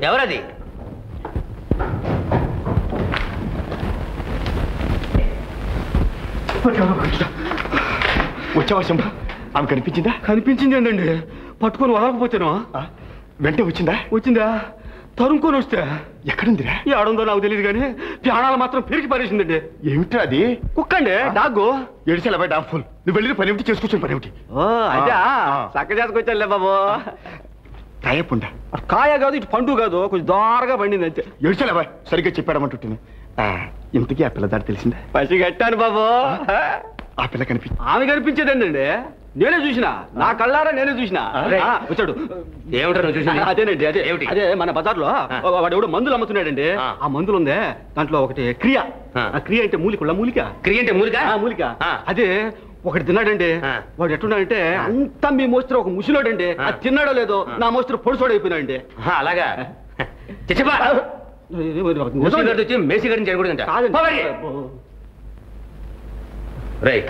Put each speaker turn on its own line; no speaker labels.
ఎవరది?
వచ్చావా శంభ? ఆమె కనిపించిందా?
కనిపించింది ఏంటండి, పట్టుకొని వదలకపోతేనా?
వెంట వచ్చిందా?
వచ్చిందా? తరుముకొని వస్తే
ఎక్కడుందిరా?
ఏడుందో నాకు తెలియదు కానీ ప్రాణాలు మాత్రం పెరిగి పారేసిందండి.
ఏమిట్రా అది?
కుక్క అండి, డాగ్గు.
ఏడిసేలా బయట ఫుల్. నువ్వు వెళ్ళి పని ఏమిటి చేసుకొచ్చాను పని ఏమిటి?
అదే చక్క చేసుకొచ్చానులే బాబు.
కాయపుండా?
కాయ కాదు, ఇటు పండు కాదు, కొంచెం దారుగా పండింది అంతే.
ఏడిసేలా బాయ్ సరిగ్గా చెప్పాడమంటుంటాను. ఇంతకీ ఆ పిల్ల దారి తెలిసిందా?
పసి కట్టాను బాబు.
ఆ పిల్ల
ఆమె కనిపించేదండి, నేనే చూసిన, నా కళ్ళారా నేనే చూసిన. వచ్చాడు.
ఏమిటో నువ్వు చూసిన?
అదేనండి, అదే
ఏమిటి?
అదే మన బజార్లో వాడు ఎవడో మందులు అమ్ముతున్నాడండి. ఆ మందులు ఉందే, దాంట్లో ఒకటి క్రియ. ఆ క్రియ అంటే మూలిక.
క్రియ అంటే మూలిక?
మూలిక. అదే ఒకటి తిన్నాడండి. వాడు ఎట్టున్నాడంటే అంతా మీ మోస్తరు ఒక ముసిలోడండి. అది తిన్నాడో లేదో నా మోస్తరు పొడిసోడు అయిపోయినాడండి.
అలాగా? మేసి గారిని చేయకూడదంట.
కాదండి.
రైట్.